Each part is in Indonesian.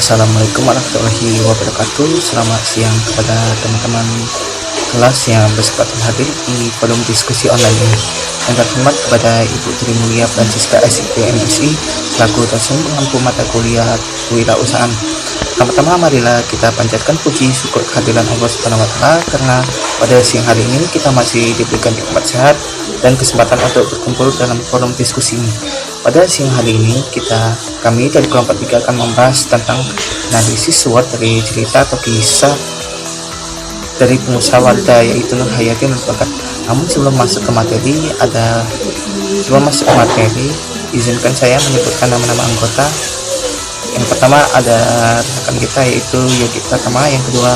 Assalamualaikum warahmatullahi wabarakatuh. Selamat siang kepada teman-teman kelas yang berkesempatan hadir di forum diskusi online ini. Yang terhormat kepada Ibu Tri Mulia Francisca SIP MSI selaku dosen pengampu mata kuliah kewirausahaan. Pertama-tama marilah kita panjatkan puji syukur kehadiran Allah Subhanahu wa taala karena pada siang hari ini kita masih diberikan nikmat sehat dan kesempatan untuk berkumpul dalam forum diskusi ini. Pada siang hari ini kami dari kelompok 3 akan membahas tentang analisis SWOT dari cerita atau kisah dari pengusaha Wardah yaitu Nur Hayati Nur Bakat. Namun sebelum masuk ke materi, izinkan saya menyebutkan nama-nama anggota. Yang pertama ada rekan kita yaitu Yogi Pratama, yang kedua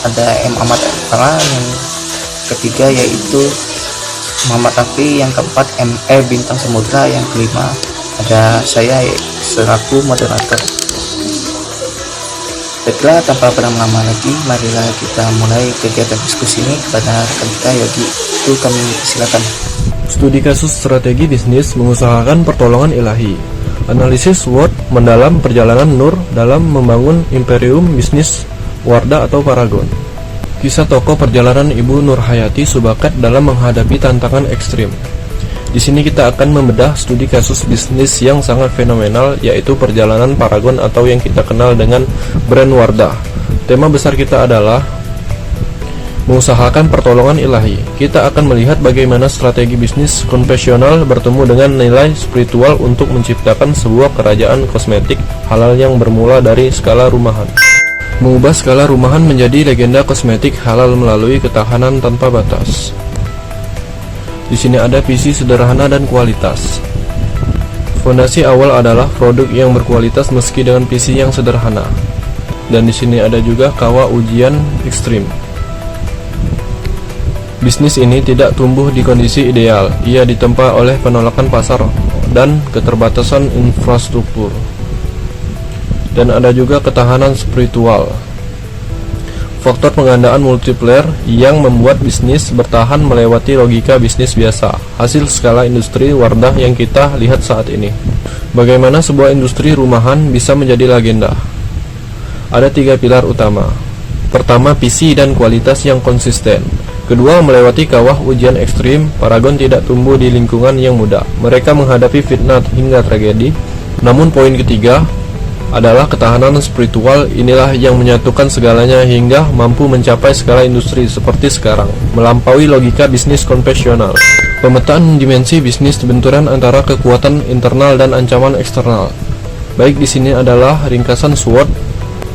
ada M. Ahmad Kepala, yang ketiga yaitu Muhammad Rafi, yang keempat ME Bintang Samudra, yang kelima ada saya selaku moderator. Baiklah, tanpa berlama-lama lagi, marilah kita mulai kegiatan diskusi ini. Kepada rekan kita Yogi, itu kami silakan. Studi kasus strategi bisnis mengusahakan pertolongan ilahi. Analisis SWOT mendalam perjalanan Nur dalam membangun imperium bisnis Wardah atau Paragon. Kisah tokoh perjalanan Ibu Nur Hayati Subakat dalam menghadapi tantangan ekstrim. Di sini kita akan membedah studi kasus bisnis yang sangat fenomenal, yaitu perjalanan Paragon atau yang kita kenal dengan brand Wardah. Tema besar kita adalah mengusahakan pertolongan ilahi. Kita akan melihat bagaimana strategi bisnis konvensional bertemu dengan nilai spiritual untuk menciptakan sebuah kerajaan kosmetik halal yang bermula dari skala rumahan. Mengubah skala rumahan menjadi legenda kosmetik halal melalui ketahanan tanpa batas. Di sini ada visi sederhana dan kualitas. Fondasi awal adalah produk yang berkualitas meski dengan visi yang sederhana. Dan di sini ada juga kawah ujian ekstrim. Bisnis ini tidak tumbuh di kondisi ideal. Ia ditempa oleh penolakan pasar dan keterbatasan infrastruktur. Dan ada juga ketahanan spiritual. Faktor penggandaan multiplier yang membuat bisnis bertahan melewati logika bisnis biasa, hasil skala industri Wardah yang kita lihat saat ini. Bagaimana sebuah industri rumahan bisa menjadi legenda? Ada 3 pilar utama. Pertama, visi dan kualitas yang konsisten. Kedua, melewati kawah ujian ekstrim. Paragon tidak tumbuh di lingkungan yang mudah. Mereka menghadapi fitnah hingga tragedi. Namun poin ketiga adalah ketahanan spiritual. Inilah yang menyatukan segalanya hingga mampu mencapai skala industri seperti sekarang, melampaui logika bisnis konvensional. Pemetaan dimensi bisnis benturan antara kekuatan internal dan ancaman eksternal. Baik, di sini adalah ringkasan SWOT.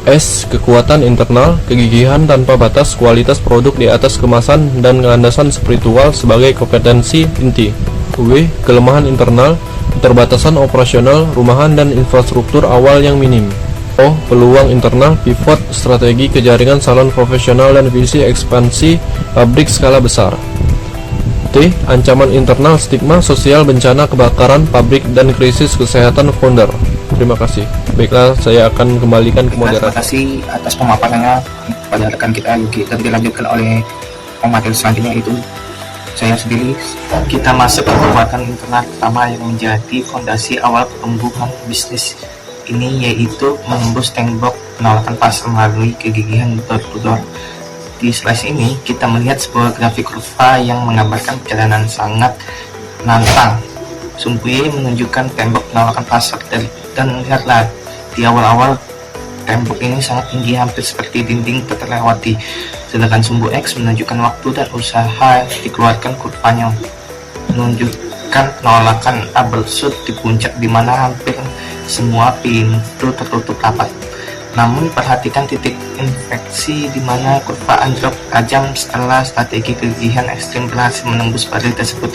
S. Kekuatan internal, kegigihan tanpa batas, kualitas produk di atas kemasan, dan landasan spiritual sebagai kompetensi inti. W. Kelemahan internal, keterbatasan operasional, rumahan, dan infrastruktur awal yang minim. O. Peluang internal, pivot, strategi kejaringan salon profesional, dan visi ekspansi pabrik skala besar. T. Ancaman internal, stigma sosial, bencana, kebakaran pabrik, dan krisis kesehatan founder. Terima kasih. Baiklah, saya akan kembalikan ke moderator. Terima kasih atas pemaparannya kepada rekan kita Yogi, dan dilanjutkan oleh pemateri selanjutnya itu saya sendiri. Kita masuk ke kekuatan internal pertama yang menjadi fondasi awal pertumbuhan bisnis ini, yaitu menembus tembok penolakan pasar melalui kegigihan door-to-door. Di slide ini kita melihat sebuah grafik kurva yang menggambarkan perjalanan sangat menantang. Sumbu Y menunjukkan tembok penolakan pasar, dan lihatlah di awal-awal tembok ini sangat tinggi, hampir seperti dinding tak terlewati. Sedangkan sumbu X menunjukkan waktu dan usaha dikeluarkan, kurvanya menunjukkan penolakan troubleshoot di puncak, di mana hampir semua pintu tertutup rapat. Namun perhatikan titik infleksi di mana kurva anjlok tajam setelah strategi kegigihan ekstrim berhasil menembus barir tersebut.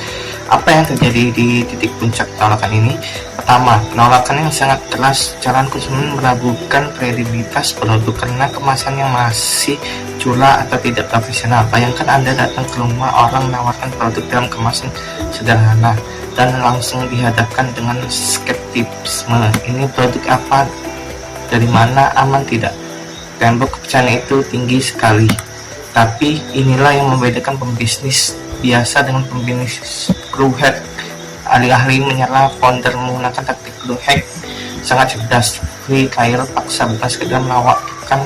Apa yang terjadi di titik puncak penolakan ini? Pertama, penolakan yang sangat keras. Calon konsumen meragukan kredibilitas produk karena kemasan yang masih cula atau tidak profesional. Bayangkan Anda datang ke rumah orang menawarkan produk dalam kemasan sederhana dan langsung dihadapkan dengan skeptisisme. Ini produk apa? Dari mana? Aman tidak? Tembok kepercayaan itu tinggi sekali. Tapi inilah yang membedakan pembisnis biasa dengan pembisnis crew hack. Alih-alih menyerang founder menggunakan taktik crew hack, sangat cerdas. Free trial paksa bukan sekedar menawarkan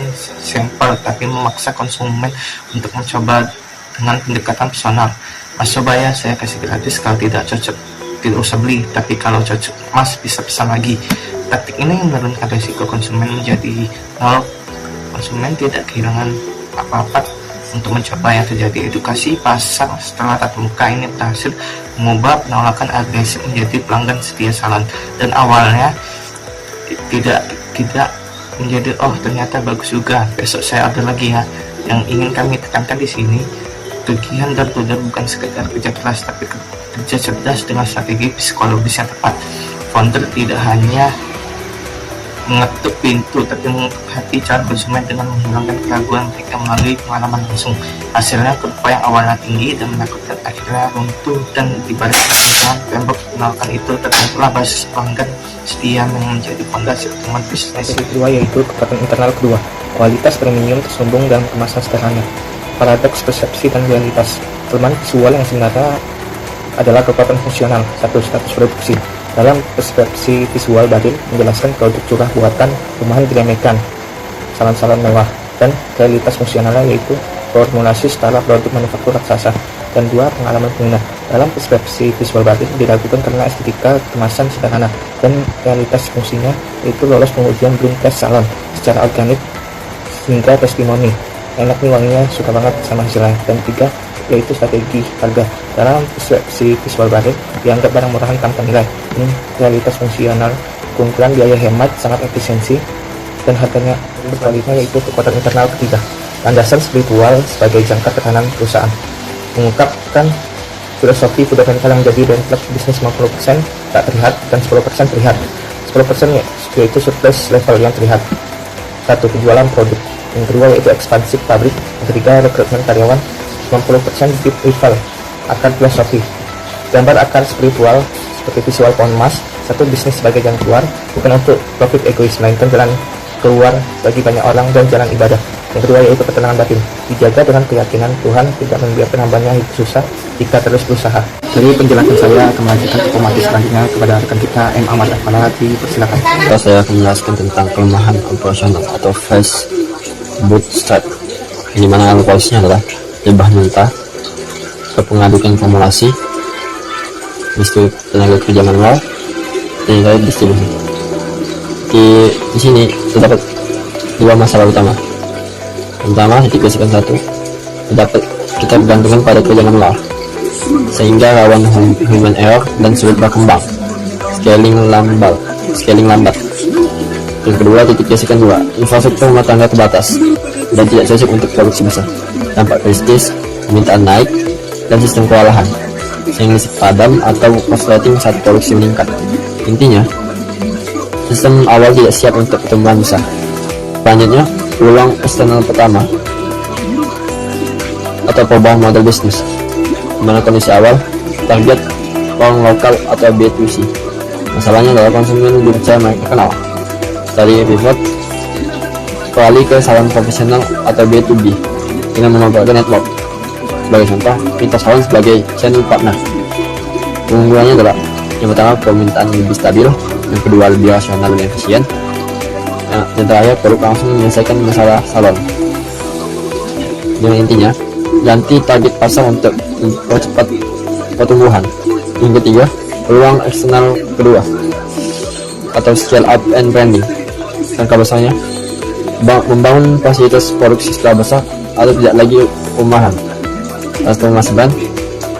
sampel, tapi memaksa konsumen untuk mencoba dengan pendekatan personal. Mas coba ya, saya kasih gratis, kalau tidak cocok tidak usah beli, tapi kalau cocok Mas bisa pesan lagi. Taktik ini menurunkan risiko konsumen menjadi nol. Konsumen tidak kehilangan apa-apa untuk mencoba. Yang terjadi edukasi pasar setelah tatap muka ini berhasil mengubah penolakan agresif menjadi pelanggan setia salon. Dan awalnya tidak menjadi oh ternyata bagus juga, besok saya order lagi ya. Yang ingin kami tekankan di sini, kegiatan dan order bukan sekedar kerja keras, tapi kerja cerdas dengan strategi psikologis yang tepat. Founder tidak hanya mengetuk pintu, tapi mengetuk hati calon konsumen dengan menghilangkan keraguan mereka melalui pengalaman langsung. Hasilnya kurva yang awalnya tinggi dan menakutkan akhirnya runtuh, dan dibalik kegagalan tembok penolakan itu terbentuklah basis pelanggan setia yang menjadi fondasi utama bisnis kedua, yaitu kekuatan internal kedua. Kualitas premium tersumbung dalam kemasan sederhana. Paradoks persepsi dan realitas. Kelemahan visual yang sebenarnya adalah kekuatan fungsional. Satu, status produksi. Dalam persepsi visual, Barin menjelaskan produk curah buatan rumahan diremehkan, salon-salon mewah, dan realitas fungsionalnya yaitu formulasi skala produk manufaktur raksasa. Dan dua, pengalaman pengguna. Dalam persepsi visual, Barin diragukan karena estetika kemasan sederhana, dan realitas fungsinya yaitu lolos pengujian Bloom Test salon secara organik hingga testimoni. Enak nih wanginya, suka banget sama hasilnya. Dan tiga, yaitu strategi harga. Dalam persepsi visual Barin dianggap barang murahan tanpa nilai. Ini realitas fungsional, keunggulan biaya hemat, sangat efisiensi, dan harganya berkualitas, yaitu kekuatan internal ketiga. Landasan spiritual sebagai jangkar ketahanan perusahaan. Mengungkapkan filosofi fundamental yang menjadi benchmark bisnis 50% tak terlihat dan 10% terlihat. 10% yaitu surplus level yang terlihat. Satu, penjualan produk. Yang kedua yaitu ekspansi pabrik. Yang ketiga, rekrutmen karyawan. 90% deep rival. Akar filosofi. Gambar akar spiritual seperti visual pohon emas. Satu, bisnis sebagai jalan keluar, bukan untuk profit egois, melainkan jalan keluar bagi banyak orang dan jalan ibadah. Yang kedua yaitu ketenangan batin, dijaga dengan keyakinan Tuhan tidak membiarkan hambanya hidup susah jika terus berusaha. Dari penjelasan saya akan melanjutkan ke pemati selanjutnya kepada rekan kita M. Ahmad Akmala, dipersilakan. Saya akan menjelaskan tentang kelemahan operasional atau fast bootstrap, di mana alokasinya adalah lebah mentah, kepengadukan formulasi, mesti tenaga kerja manual, dan juga distribusi. Di sini terdapat dua masalah utama. Pertama, dikasihkan satu, kita bergantungan pada kerja manual, sehingga rawan human error dan sulit berkembang. Scaling lambat. Yang kedua, dikasihkan dua, infrastruktur rumah tangga terbatas dan tidak cocok untuk produksi besar. Dampak kritis, permintaan naik, dan sistem kewalahan, sehingga listrik padam atau korsleting saat produksi meningkat. Intinya, sistem awal tidak siap untuk pertumbuhan besar. Selanjutnya, ulang eksternal pertama atau perubahan model bisnis, dimana kondisi awal target orang lokal atau B2C. Masalahnya adalah konsumen belum percaya mereka kenal. Dari pivot beralih ke salon profesional atau B2B dengan memanfaatkan network. Sebagai contoh, kita salon sebagai channel partner. Keunggulannya adalah yang pertama, permintaan lebih stabil, yang kedua lebih rasional dan efisien, yang terakhir produk langsung menyelesaikan masalah salon. Dengan intinya, ganti target pasar untuk mempercepat pertumbuhan. Yang ketiga, peluang eksternal kedua atau scale up and branding. Langkah besarnya, membangun fasilitas produksi skala besar atau tidak lagi rumahan. Customer brand,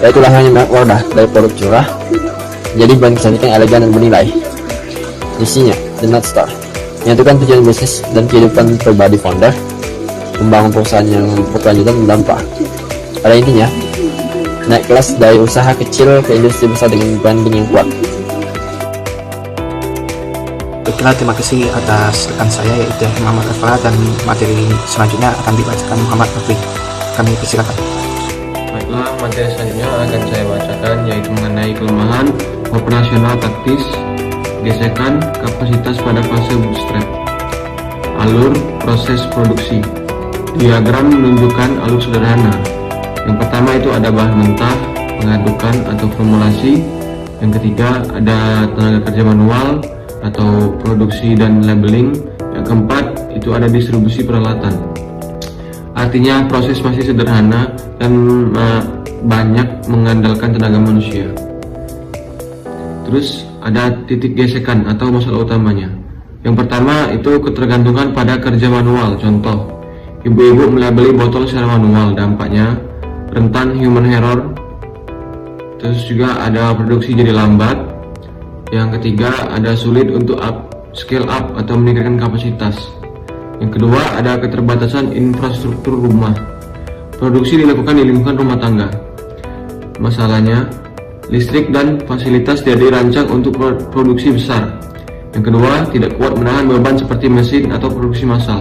yaitu lahirnya merek Wardah dari produk curah jadi brand kecantikan elegan dan bernilai. Misinya, The North Star, menyatukan tujuan bisnis dan kehidupan pribadi founder, membangun perusahaan yang berkelanjutan dan dampak. Pada intinya, naik kelas dari usaha kecil ke industri besar dengan branding yang kuat. Baiklah, terima kasih atas rekan saya yaitu Muhammad Afra, dan materi selanjutnya akan dibacakan Muhammad Afri. Kami persilakan. Baiklah, materi selanjutnya akan saya bacakan yaitu mengenai kelemahan operasional taktis, gesekan kapasitas pada fase bootstrap. Alur proses produksi. Diagram menunjukkan alur sederhana. Yang pertama itu ada bahan mentah, pengadukan atau formulasi. Yang ketiga ada tenaga kerja manual, atau produksi dan labeling. Yang keempat itu ada distribusi peralatan. Artinya proses masih sederhana dan banyak mengandalkan tenaga manusia. Terus ada titik gesekan atau masalah utamanya. Yang pertama itu ketergantungan pada kerja manual. Contoh, ibu-ibu melabeli botol secara manual, dampaknya rentan human error. Terus juga ada produksi jadi lambat. Yang ketiga ada sulit untuk scale up atau meningkatkan kapasitas. Yang kedua ada keterbatasan infrastruktur rumah. Produksi dilakukan di lingkungan rumah tangga. Masalahnya listrik dan fasilitas tidak dirancang untuk produksi besar. Yang kedua tidak kuat menahan beban seperti mesin atau produksi massal.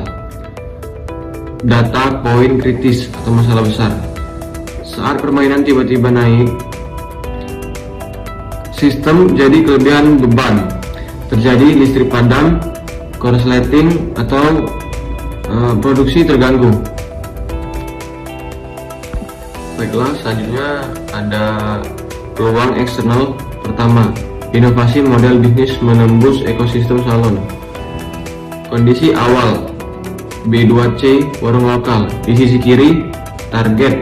Data poin kritis atau masalah besar. Saat permainan tiba-tiba naik, sistem jadi kelebihan beban, terjadi listrik padam, korsleting atau produksi terganggu. Baiklah, selanjutnya ada peluang eksternal. Pertama, inovasi model bisnis menembus ekosistem salon. Kondisi awal, B2C warung lokal. Di sisi kiri, target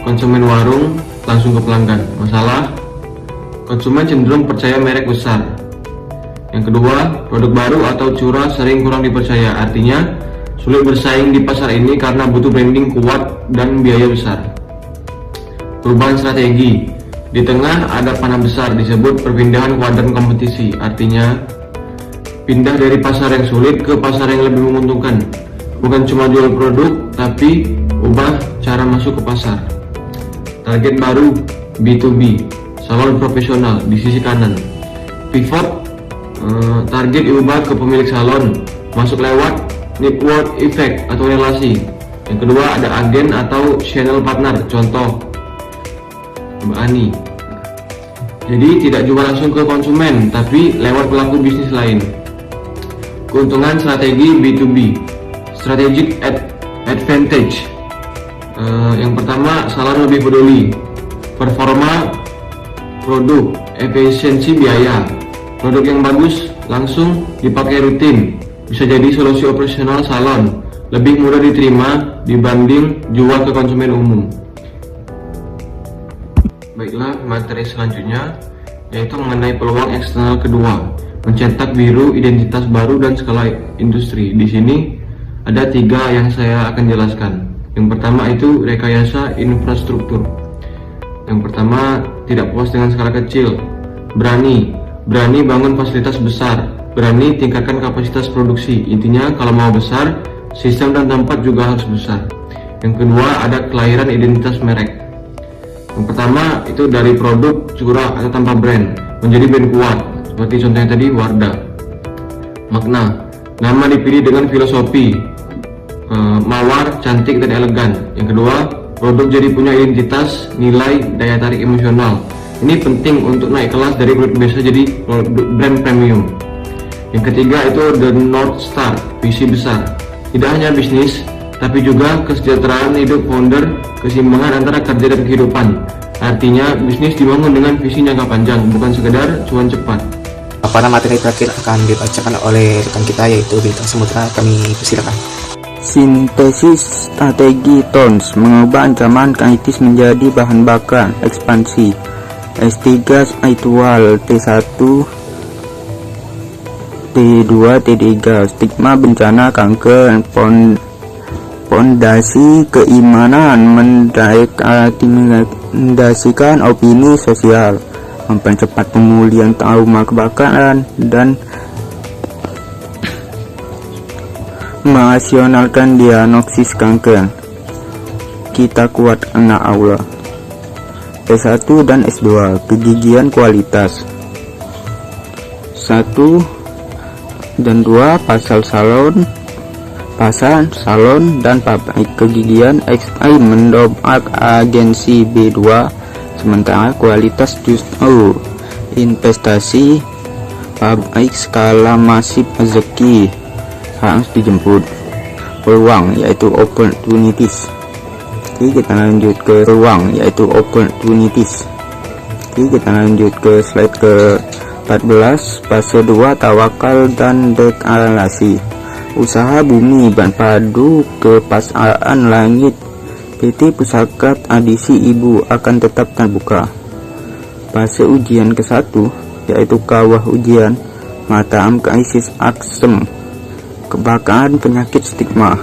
konsumen warung langsung ke pelanggan. Masalah, konsumen cenderung percaya merek besar. Yang kedua, produk baru atau curah sering kurang dipercaya. Artinya, sulit bersaing di pasar ini karena butuh branding kuat dan biaya besar. Perubahan strategi. Di tengah ada panah besar disebut perpindahan kuadran kompetisi. Artinya, pindah dari pasar yang sulit ke pasar yang lebih menguntungkan. Bukan cuma jual produk, tapi ubah cara masuk ke pasar. Target baru, B2B, salon profesional di sisi kanan. Pivot, target diubah ke pemilik salon, masuk lewat network effect atau relasi. Yang kedua ada agen atau channel partner, contoh Mbak Ani. Jadi tidak jual langsung ke konsumen, tapi lewat pelaku bisnis lain. Keuntungan strategi B2B, strategic advantage. Yang pertama, salon lebih peduli, performa produk, efisiensi biaya. Produk yang bagus langsung dipakai rutin, bisa jadi solusi operasional salon, lebih mudah diterima dibanding jual ke konsumen umum. Baiklah, materi selanjutnya yaitu mengenai peluang eksternal kedua, mencetak biru identitas baru dan skala industri. Di sini ada 3 yang saya akan jelaskan. Yang pertama itu rekayasa infrastruktur. Yang pertama, tidak puas dengan skala kecil, berani bangun fasilitas besar, berani tingkatkan kapasitas produksi. Intinya kalau mau besar, sistem dan tempat juga harus besar. Yang kedua ada kelahiran identitas merek. Yang pertama itu dari produk curah atau tanpa brand menjadi brand kuat, seperti contohnya tadi Wardah. Makna, nama dipilih dengan filosofi mawar, cantik dan elegan. Yang kedua, produk jadi punya identitas, nilai, daya tarik emosional. Ini penting untuk naik kelas dari produk biasa jadi brand premium. Yang ketiga itu the North Star, visi besar. Tidak hanya bisnis, tapi juga kesejahteraan hidup founder, keseimbangan antara kerja dan kehidupan. Artinya bisnis dibangun dengan visi jangka panjang, bukan sekedar cuan cepat. Pada materi terakhir akan dibacakan oleh rekan kita yaitu Bintang Samudra. Kami persilakan. Sintesis strategi TONS mengubah ancaman kritis menjadi bahan bakar ekspansi. S3 spiritual T1 T2 T3 stigma bencana kanker pondasi keimanan mendasarkan opini sosial, mempercepat pemulihan trauma kebakaran dan merasionalkan diagnosis kanker. Kita kuat karena Allah. S1 dan S2 kegigihan kualitas. 1 dan 2 pasar salon dan pabrik kegigihan ekstrim mendobrak agensi. B2 sementara kualitas justru investasi pabrik skala masif rezeki harus dijemput. Peluang yaitu opportunities. Oke, kita lanjut ke peluang yaitu opportunities. Oke, kita lanjut ke slide ke 14. Fase 2 tawakal dan deklarasi. Usaha bumi ban padu kepasaan langit PT Pusakat Adisi Ibu akan tetap terbuka. Fase ujian ke-1 yaitu kawah ujian Matam krisis aksem kebakaran penyakit stigma.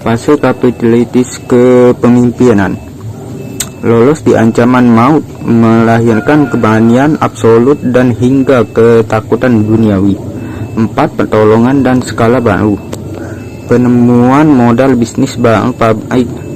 Fase kapitalitis kepemimpinan, lolos di ancaman maut, melahirkan keberanian absolut dan hingga ketakutan duniawi. 4. Pertolongan dan skala baru, penemuan modal bisnis baru pabrik